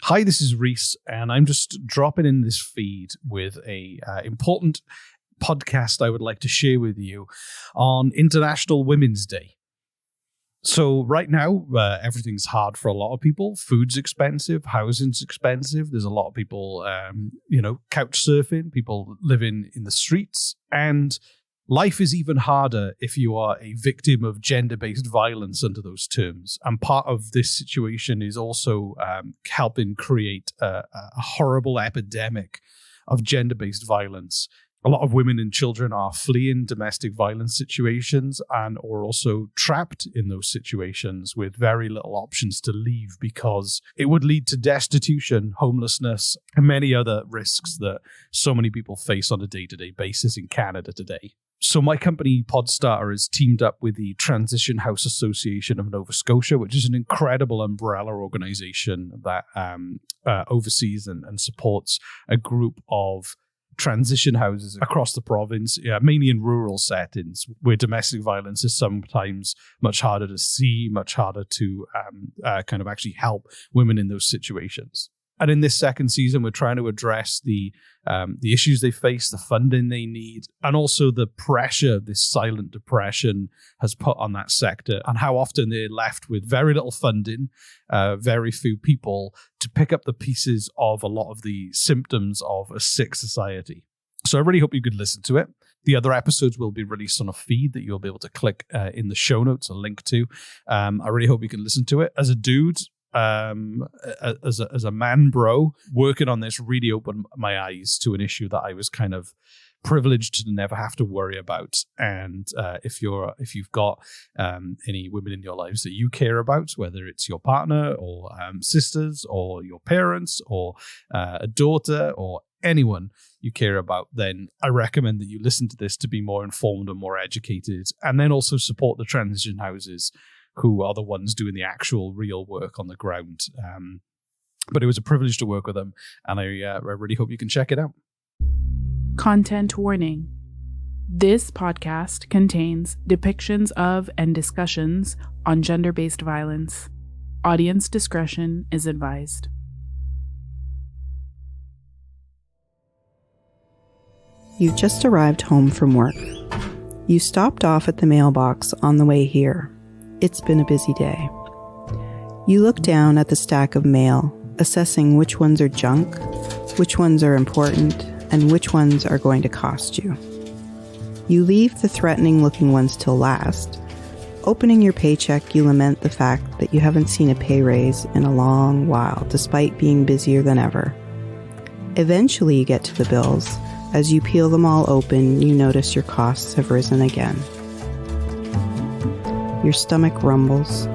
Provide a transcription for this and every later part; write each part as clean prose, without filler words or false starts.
Hi, this is Reese, and I'm just dropping in this feed with a important podcast I would like to share with you on International Women's Day. So right now, everything's hard for a lot of people. Food's expensive, housing's expensive. There's a lot of people, couch surfing, people living in the streets, and life is even harder if you are a victim of gender-based violence under those terms. And part of this situation is also helping create a horrible epidemic of gender-based violence. A lot of women and children are fleeing domestic violence situations and are also trapped in those situations with very little options to leave because it would lead to destitution, homelessness, and many other risks that so many people face on a day-to-day basis in Canada today. So my company, Podstarter, has teamed up with the Transition House Association of Nova Scotia, which is an incredible umbrella organization that oversees and supports a group of transition houses across the province, mainly in rural settings where domestic violence is sometimes much harder to see, much harder to kind of actually help women in those situations. And in this second season, we're trying to address the issues they face, the funding they need, and also the pressure this silent depression has put on that sector, and how often they're left with very little funding, very few people to pick up the pieces of a lot of the symptoms of a sick society. So I really hope you could listen to it. The other episodes will be released on a feed that you'll be able to click in the show notes, a link to. I really hope you can listen to it. As a dude, as a man bro, working on this really opened my eyes to an issue that I was kind of privileged to never have to worry about. And if you've got any women in your lives that you care about, whether it's your partner or sisters or your parents or a daughter or anyone you care about, then I recommend that you listen to this to be more informed and more educated, and then also support the transition houses, who are the ones doing the actual real work on the ground. But it was a privilege to work with them, and I really hope you can check it out. Content warning. This podcast contains depictions of and discussions on gender-based violence. Audience discretion is advised. You've just arrived home from work. You stopped off at the mailbox on the way here. It's been a busy day. You look down at the stack of mail, assessing which ones are junk, which ones are important, and which ones are going to cost you. You leave the threatening-looking ones till last. Opening your paycheck, you lament the fact that you haven't seen a pay raise in a long while, despite being busier than ever. Eventually, you get to the bills. As you peel them all open, you notice your costs have risen again. Your stomach rumbles.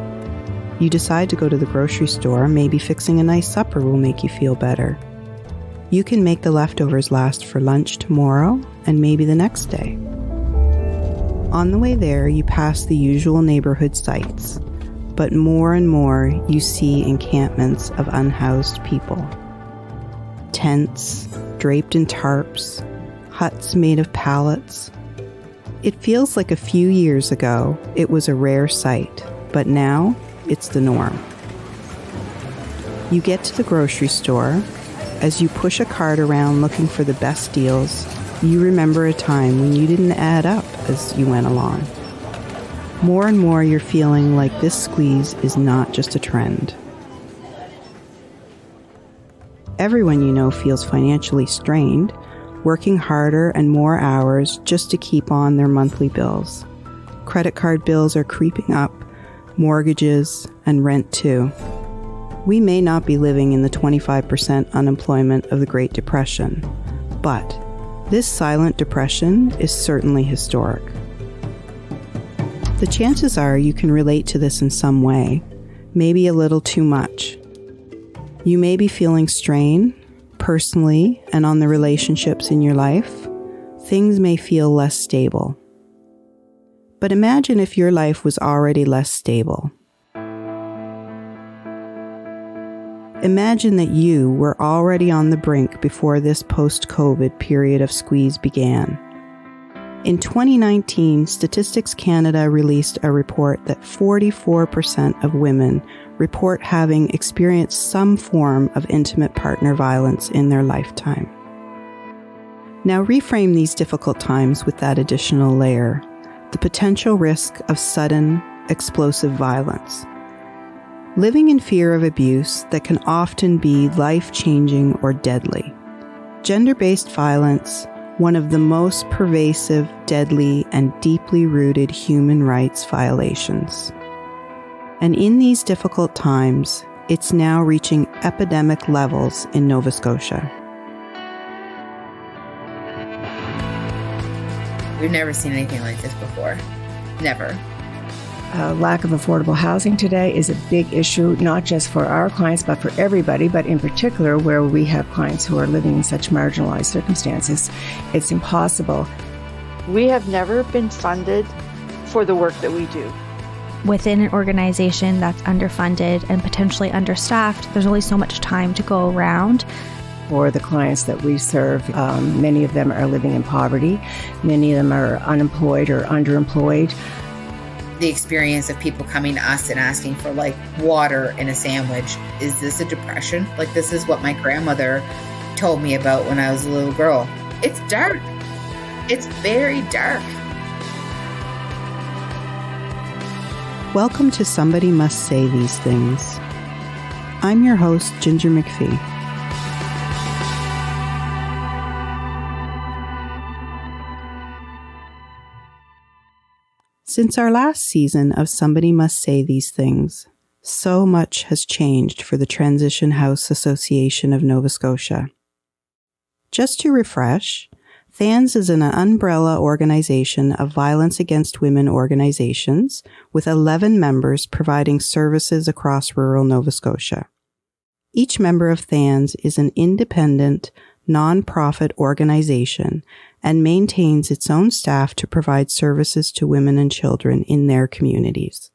You decide to go to the grocery store. Maybe fixing a nice supper will make you feel better. You can make the leftovers last for lunch tomorrow and maybe the next day. On the way there, you pass the usual neighborhood sights, but more and more you see encampments of unhoused people. Tents, draped in tarps, huts made of pallets. It feels like a few years ago it was a rare sight, but now it's the norm. You get to the grocery store. As you push a cart around looking for the best deals, you remember a time when you didn't add up as you went along. More and more you're feeling like this squeeze is not just a trend. Everyone you know feels financially strained, working harder and more hours just to keep on their monthly bills. Credit card bills are creeping up, mortgages, and rent too. We may not be living in the 25% unemployment of the Great Depression, but this silent depression is certainly historic. The chances are you can relate to this in some way, maybe a little too much. You may be feeling strain, personally, and on the relationships in your life. Things may feel less stable. But imagine if your life was already less stable. Imagine that you were already on the brink before this post-COVID period of squeeze began. In 2019, Statistics Canada released a report that 44% of women report having experienced some form of intimate partner violence in their lifetime. Now reframe these difficult times with that additional layer, the potential risk of sudden, explosive violence. Living in fear of abuse that can often be life-changing or deadly. Gender-based violence, one of the most pervasive, deadly, and deeply rooted human rights violations. And in these difficult times, it's now reaching epidemic levels in Nova Scotia. We've never seen anything like this before. Never. Lack of affordable housing today is a big issue, not just for our clients, but for everybody, but in particular where we have clients who are living in such marginalized circumstances. It's impossible. We have never been funded for the work that we do. Within an organization that's underfunded and potentially understaffed, there's only so much time to go around. For the clients that we serve, many of them are living in poverty. Many of them are unemployed or underemployed. The experience of people coming to us and asking for like water and a sandwich. Is this a depression? Like, this is what my grandmother told me about when I was a little girl. It's dark. It's very dark. Welcome to Somebody Must Say These Things. I'm your host, Ginger McPhee. Since our last season of Somebody Must Say These Things, so much has changed for the Transition House Association of Nova Scotia. Just to refresh, THANS is an umbrella organization of violence against women organizations with 11 members providing services across rural Nova Scotia. Each member of THANS is an independent, non-profit organization and maintains its own staff to provide services to women and children in their communities.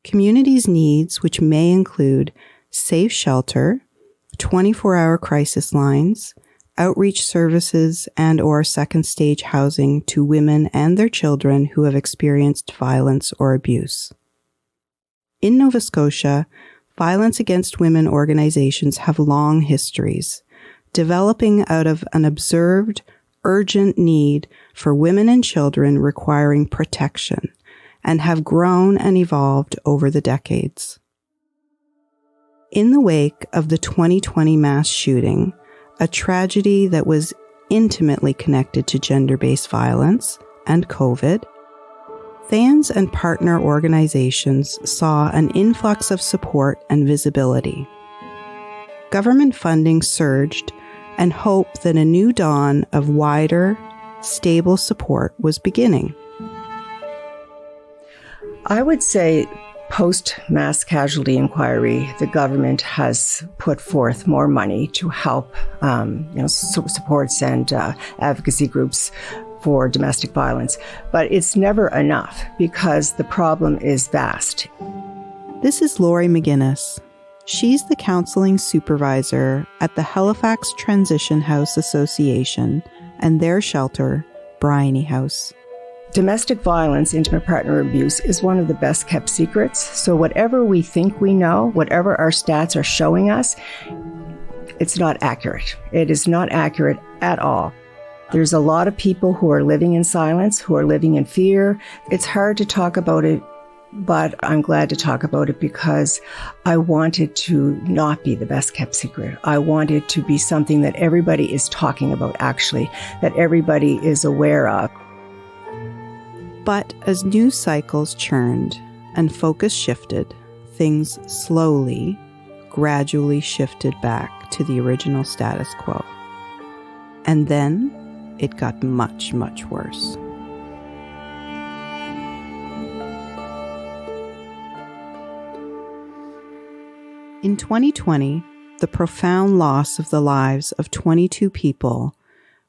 Communities' needs, which may include safe shelter, 24-hour crisis lines, outreach services, and/or second-stage housing to women and their children who have experienced violence or abuse. In Nova Scotia, violence against women organizations have long histories, developing out of an observed, urgent need for women and children requiring protection, and have grown and evolved over the decades. In the wake of the 2020 mass shooting, a tragedy that was intimately connected to gender-based violence and COVID, THANS and partner organizations saw an influx of support and visibility. Government funding surged, and hope that a new dawn of wider, stable support was beginning. I would say post-mass casualty inquiry, the government has put forth more money to help supports and advocacy groups for domestic violence. But it's never enough because the problem is vast. This is Lori McGuinness. She's the counseling supervisor at the Halifax Transition House Association and their shelter, Bryony House. Domestic violence, intimate partner abuse, is one of the best kept secrets. So whatever we think we know, whatever our stats are showing us, it's not accurate. It is not accurate at all. There's a lot of people who are living in silence, who are living in fear. It's hard to talk about it, but I'm glad to talk about it because I want it to not be the best kept secret. I want it to be something that everybody is talking about, actually, that everybody is aware of. But as news cycles churned and focus shifted, things slowly, gradually shifted back to the original status quo. And then it got much, much worse. In 2020, the profound loss of the lives of 22 people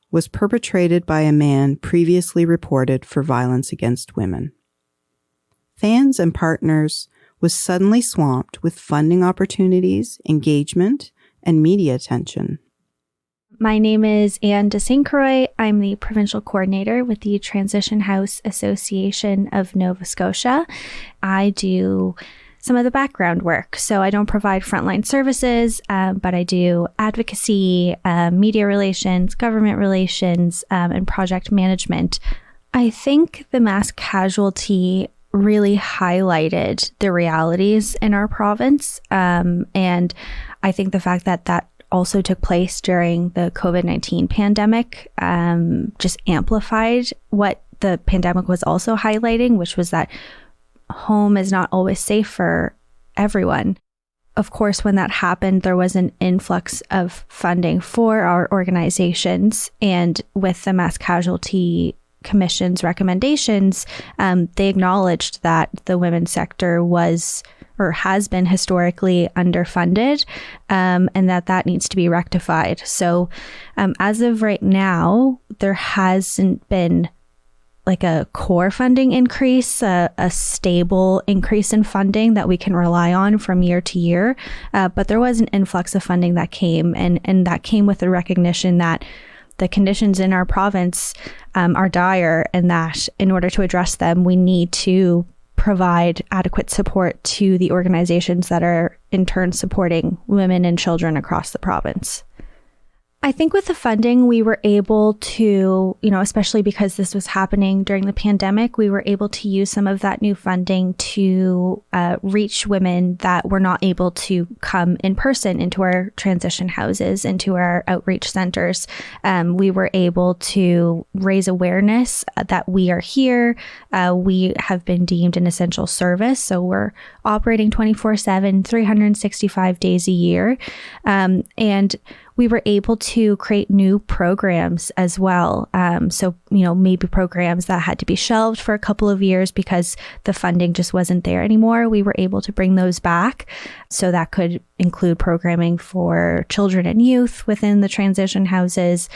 was perpetrated by a man previously reported for violence against women. THANS and partners was suddenly swamped with funding opportunities, engagement, and media attention. My name is Anne de St. Croix. I'm the provincial coordinator with the Transition House Association of Nova Scotia. I do some of the background work. So I don't provide frontline services, but I do advocacy, media relations, government relations, and project management. I think the mass casualty really highlighted the realities in our province. And I think the fact that that also took place during the COVID-19 pandemic just amplified what the pandemic was also highlighting, which was that home is not always safe for everyone. Of course, when that happened, there was an influx of funding for our organizations. And with the Mass Casualty Commission's recommendations, they acknowledged that the women's sector was or has been historically underfunded, and that needs to be rectified. So as of right now, there hasn't been like a core funding increase, a stable increase in funding that we can rely on from year to year. But there was an influx of funding that came, and that came with the recognition that the conditions in our province are dire, and that in order to address them, we need to provide adequate support to the organizations that are in turn supporting women and children across the province. I think with the funding, we were able to, especially because this was happening during the pandemic, we were able to use some of that new funding to reach women that were not able to come in person into our transition houses, into our outreach centers. We were able to raise awareness that we are here. We have been deemed an essential service, so we're operating 24/7, 365 days a year. And we were able to create new programs as well. So, maybe programs that had to be shelved for a couple of years because the funding just wasn't there anymore. We were able to bring those back. So that could include programming for children and youth within the transition houses,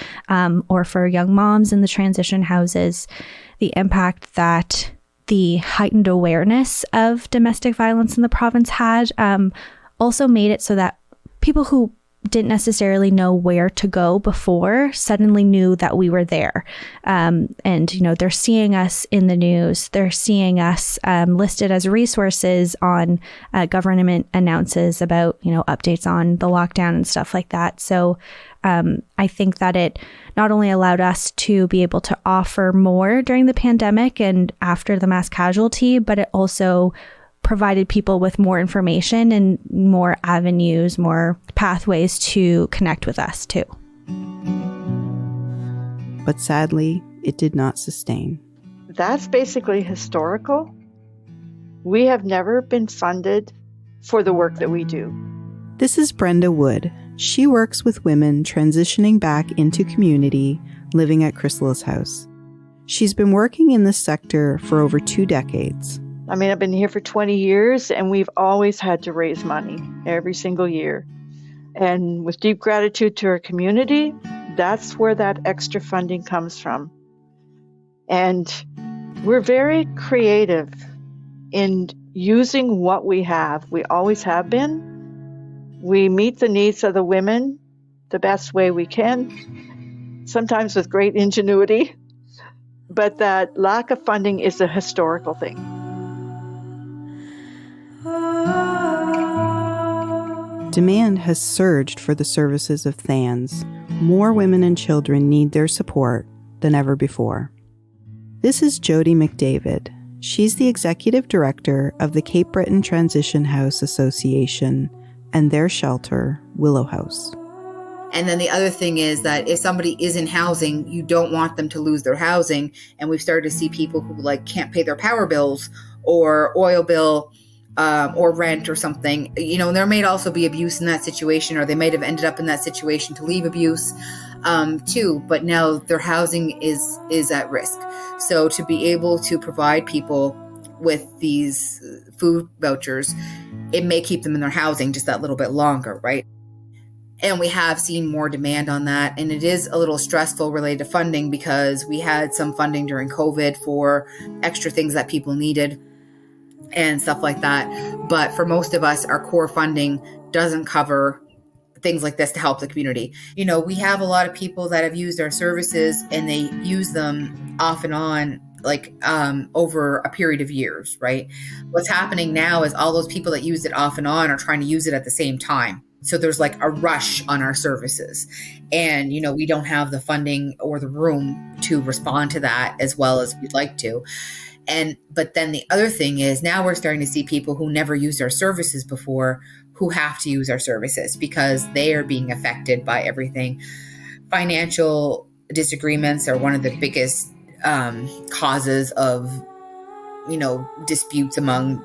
or for young moms in the transition houses. The impact that the heightened awareness of domestic violence in the province had also made it so that people who didn't necessarily know where to go before suddenly knew that we were there. And, they're seeing us in the news. They're seeing us listed as resources on government announces about, updates on the lockdown and stuff like that. So I think that it not only allowed us to be able to offer more during the pandemic and after the mass casualty, but it also provided people with more information and more avenues, more pathways to connect with us too. But sadly, it did not sustain. That's basically historical. We have never been funded for the work that we do. This is Brenda Wood. She works with women transitioning back into community, living at Chrysali's house. She's been working in this sector for over 2 decades. I've been here for 20 years, and we've always had to raise money every single year. And with deep gratitude to our community, that's where that extra funding comes from. And we're very creative in using what we have. We always have been. We meet the needs of the women the best way we can, sometimes with great ingenuity. But that lack of funding is a historical thing. Demand has surged for the services of THANS. More women and children need their support than ever before. This is Jody McDavid. She's the executive director of the Cape Breton Transition House Association and their shelter, Willow House. And then the other thing is that if somebody is in housing, you don't want them to lose their housing. And we've started to see people who can't pay their power bills or oil bill, or rent or something, and there may also be abuse in that situation, or they might have ended up in that situation to leave abuse too, but now their housing is at risk. So to be able to provide people with these food vouchers, it may keep them in their housing just that little bit longer, right? And we have seen more demand on that. And it is a little stressful related to funding because we had some funding during COVID for extra things that people needed and stuff like that. But for most of us, our core funding doesn't cover things like this to help the community. We have a lot of people that have used our services and they use them off and on over a period of years, right? What's happening now is all those people that used it off and on are trying to use it at the same time. So there's like a rush on our services. And, we don't have the funding or the room to respond to that as well as we'd like to. But then the other thing is now we're starting to see people who never used our services before who have to use our services because they are being affected by everything. Financial disagreements are one of the biggest causes of, disputes among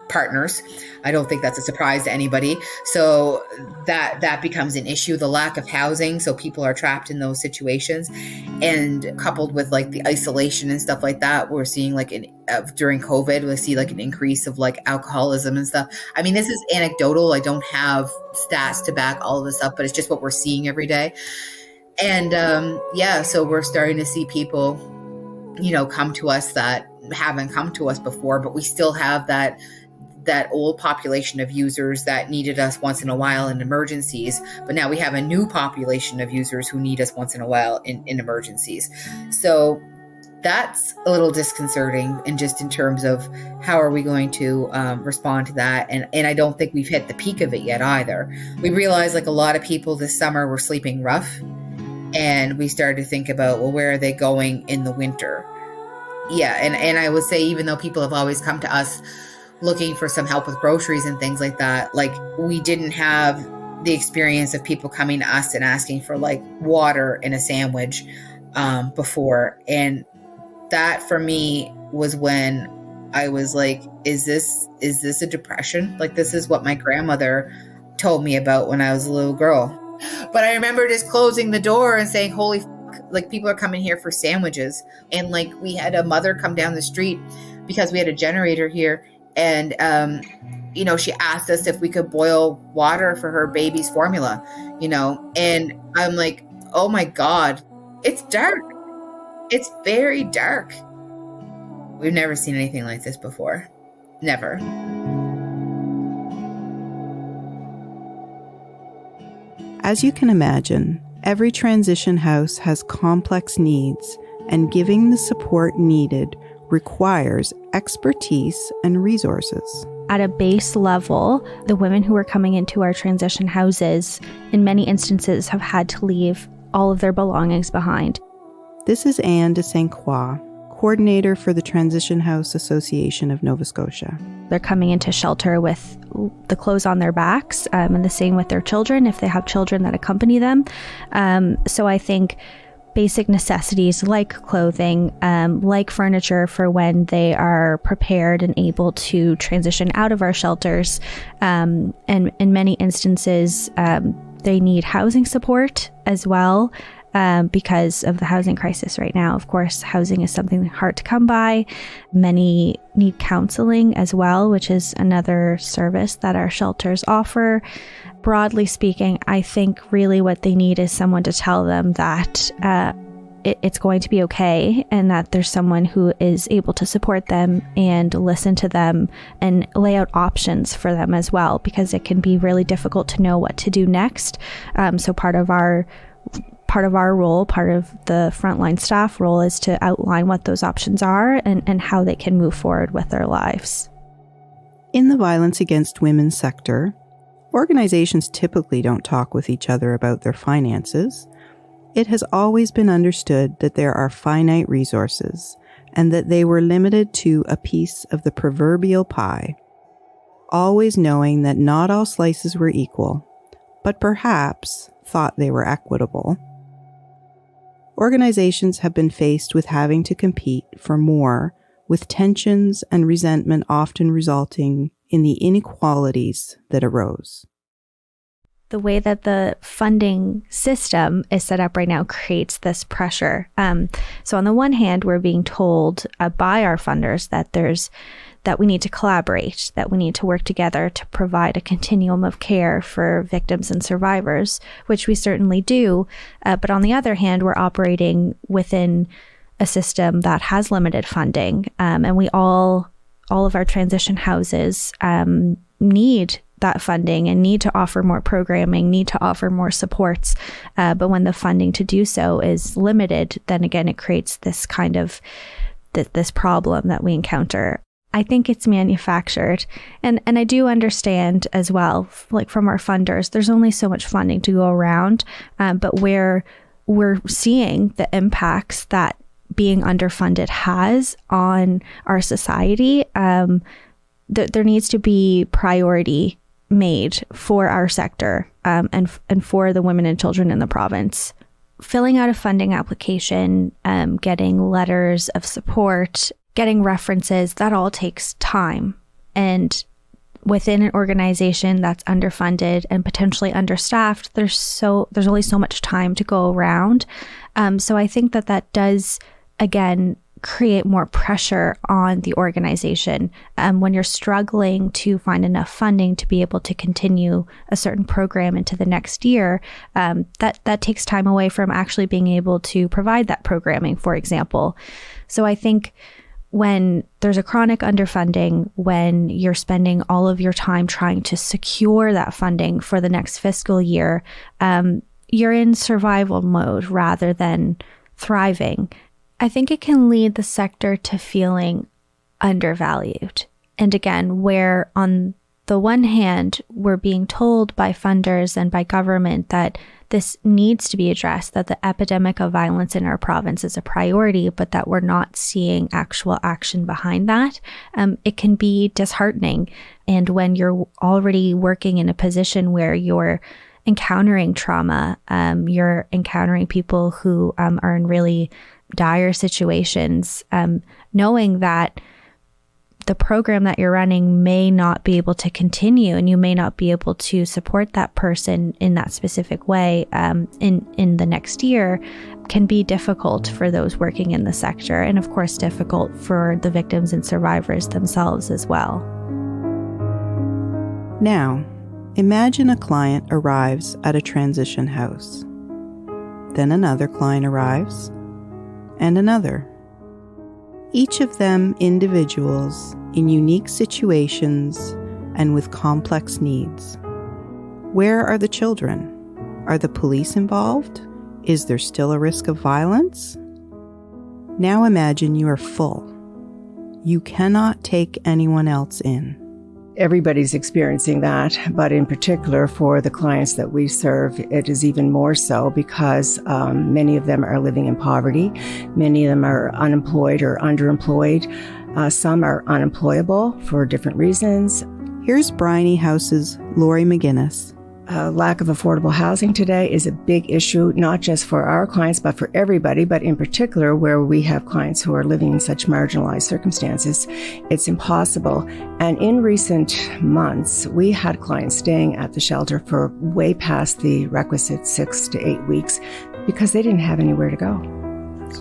partners. I don't think that's a surprise to anybody. So that becomes an issue, the lack of housing. So people are trapped in those situations, and coupled with like the isolation and stuff like that, we're seeing like during COVID, we see like an increase of like alcoholism and stuff. I mean, this is anecdotal. I don't have stats to back all of this up, but it's just what we're seeing every day. And so we're starting to see people, come to us that haven't come to us before, but we still have that old population of users that needed us once in a while in emergencies. But now we have a new population of users who need us once in a while in emergencies. So that's a little disconcerting, and just in terms of how are we going to respond to that. And I don't think we've hit the peak of it yet either. We realized like a lot of people this summer were sleeping rough, and we started to think about, well, where are they going in the winter? Yeah. And I would say, even though people have always come to us looking for some help with groceries and things like that, like we didn't have the experience of people coming to us and asking for like water and a sandwich before. And that for me was when I was like, is this a depression? Like, this is what my grandmother told me about when I was a little girl. But I remember just closing the door and saying, holy fuck, like people are coming here for sandwiches. And like we had a mother come down the street because we had a generator here. And, she asked us if we could boil water for her baby's formula, and I'm like, oh my God, it's dark. It's very dark. We've never seen anything like this before. Never. As you can imagine, every transition house has complex needs, and giving the support needed requires expertise and resources. At a base level, the women who are coming into our transition houses, in many instances, have had to leave all of their belongings behind. This is Anne de St. Croix, coordinator for the Transition House Association of Nova Scotia. They're coming into shelter with the clothes on their backs, and the same with their children, if they have children that accompany them. So I think basic necessities like clothing, like furniture for when they are prepared and able to transition out of our shelters. And in many instances, they need housing support as well. Because of the housing crisis right now. Of course, housing is something hard to come by. Many need counseling as well, which is another service that our shelters offer. Broadly speaking, I think really what they need is someone to tell them that it's going to be okay, and that there's someone who is able to support them and listen to them and lay out options for them as well, because it can be really difficult to know what to do next. So part of our role, part of the frontline staff role, is to outline what those options are and how they can move forward with their lives. In the violence against women sector, organizations typically don't talk with each other about their finances. It has always been understood that there are finite resources and that they were limited to a piece of the proverbial pie, always knowing that not all slices were equal, but perhaps thought they were equitable. Organizations have been faced with having to compete for more, with tensions and resentment often resulting in the inequalities that arose. The way that the funding system is set up right now creates this pressure. So on the one hand, we're being told by our funders that we need to collaborate, that we need to work together to provide a continuum of care for victims and survivors, which we certainly do. But on the other hand, we're operating within a system that has limited funding. And we all of our transition houses need that funding and need to offer more programming, need to offer more supports. But when the funding to do so is limited, then again, it creates this kind of this problem that we encounter. I think it's manufactured. And I do understand as well, like from our funders, there's only so much funding to go around. But where we're seeing the impacts that being underfunded has on our society, there needs to be priority made for our sector and for the women and children in the province. Filling out a funding application, getting letters of support, getting references, that all takes time. And within an organization that's underfunded and potentially understaffed, there's only so much time to go around. So I think that does, again, create more pressure on the organization when you're struggling to find enough funding to be able to continue a certain program into the next year. That takes time away from actually being able to provide that programming, for example. So I think when there's a chronic underfunding, when you're spending all of your time trying to secure that funding for the next fiscal year, you're in survival mode rather than thriving. I think it can lead the sector to feeling undervalued. And again, where on the one hand, we're being told by funders and by government that this needs to be addressed, that the epidemic of violence in our province is a priority, but that we're not seeing actual action behind that, it can be disheartening. And when you're already working in a position where you're encountering trauma, you're encountering people who are in really dire situations, knowing that the program that you're running may not be able to continue and you may not be able to support that person in that specific way in the next year can be difficult for those working in the sector, and of course difficult for the victims and survivors themselves as well. Now, imagine a client arrives at a transition house. Then another client arrives, and another. Each of them individuals in unique situations and with complex needs. Where are the children? Are the police involved? Is there still a risk of violence? Now imagine you are full. You cannot take anyone else in. Everybody's experiencing that, but in particular for the clients that we serve, it is even more so because many of them are living in poverty. Many of them are unemployed or underemployed. Some are unemployable for different reasons. Here's Bryony House's Lori McGuinness. Lack of affordable housing today is a big issue, not just for our clients, but for everybody, but in particular where we have clients who are living in such marginalized circumstances. It's impossible. And in recent months, we had clients staying at the shelter for way past the requisite 6 to 8 weeks because they didn't have anywhere to go.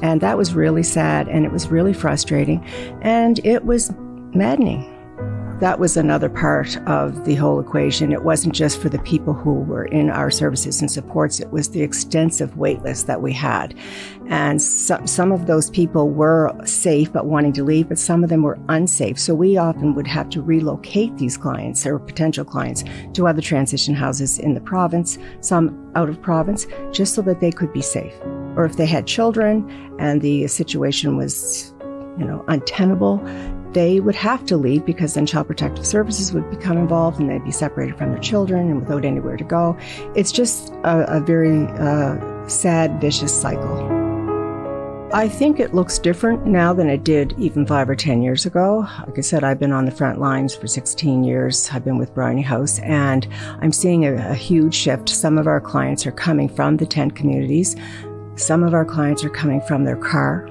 And that was really sad, and it was really frustrating, and it was maddening. That was another part of the whole equation. It wasn't just for the people who were in our services and supports. It was the extensive wait list that we had. And some of those people were safe but wanting to leave, but some of them were unsafe. So we often would have to relocate these clients or potential clients to other transition houses in the province, some out of province, just so that they could be safe. Or if they had children and the situation was, untenable, they would have to leave because then Child Protective Services would become involved and they'd be separated from their children and without anywhere to go. It's just a very sad, vicious cycle. I think it looks different now than it did even 5 or 10 years ago. Like I said, I've been on the front lines for 16 years. I've been with Bryony House, and I'm seeing a huge shift. Some of our clients are coming from the tent communities. Some of our clients are coming from their car.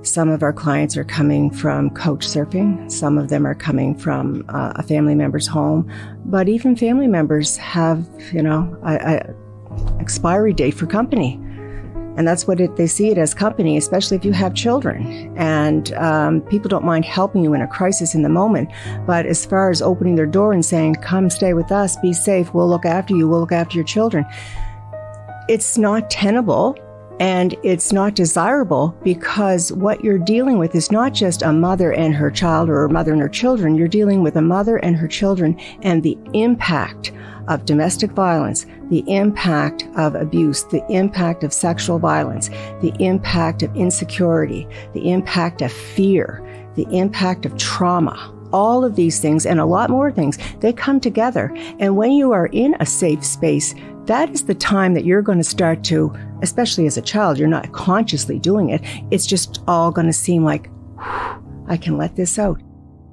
Some of our clients are coming from couch surfing. Some of them are coming from a family member's home. But even family members have, a expiry date for company. And that's what they see it as, company, especially if you have children. And people don't mind helping you in a crisis in the moment. But as far as opening their door and saying, come stay with us, be safe, we'll look after you, we'll look after your children, it's not tenable. And it's not desirable because what you're dealing with is not just a mother and her child or a mother and her children. You're dealing with a mother and her children and the impact of domestic violence, the impact of abuse, the impact of sexual violence, the impact of insecurity, the impact of fear, the impact of trauma. All of these things and a lot more things, they come together. And when you are in a safe space, that is the time that you're going to start to, especially as a child, you're not consciously doing it. It's just all going to seem like, I can let this out.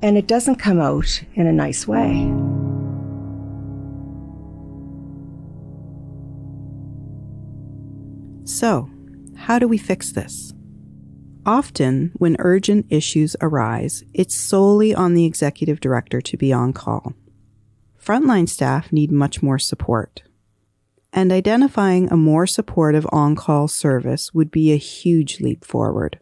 And it doesn't come out in a nice way. So, how do we fix this? Often, when urgent issues arise, it's solely on the executive director to be on call. Frontline staff need much more support. And identifying a more supportive on-call service would be a huge leap forward.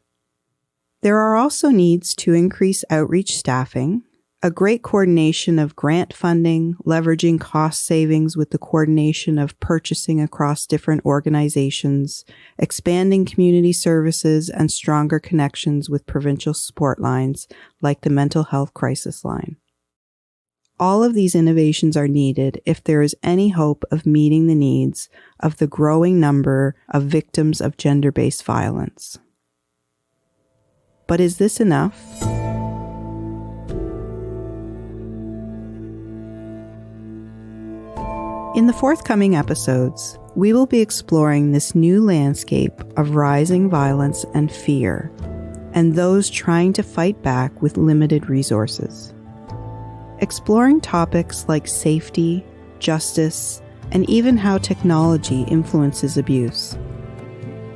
There are also needs to increase outreach staffing, a great coordination of grant funding, leveraging cost savings with the coordination of purchasing across different organizations, expanding community services, and stronger connections with provincial support lines like the Mental Health Crisis Line. All of these innovations are needed if there is any hope of meeting the needs of the growing number of victims of gender-based violence. But is this enough? In the forthcoming episodes, we will be exploring this new landscape of rising violence and fear, and those trying to fight back with limited resources. Exploring topics like safety, justice, and even how technology influences abuse.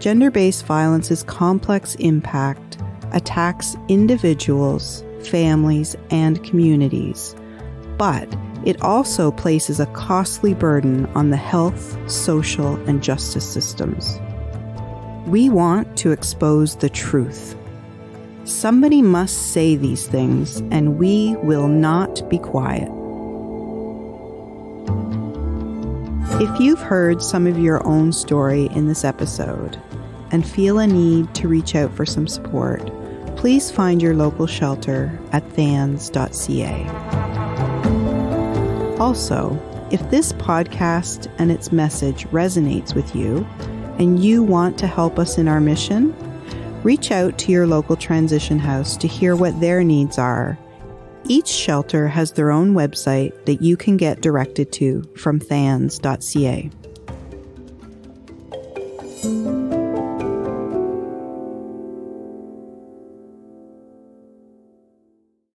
Gender-based violence's complex impact attacks individuals, families, and communities, but it also places a costly burden on the health, social, and justice systems. We want to expose the truth. Somebody must say these things, and we will not be quiet. If you've heard some of your own story in this episode and feel a need to reach out for some support, please find your local shelter at thans.ca. Also, if this podcast and its message resonates with you and you want to help us in our mission, reach out to your local transition house to hear what their needs are. Each shelter has their own website that you can get directed to from thans.ca.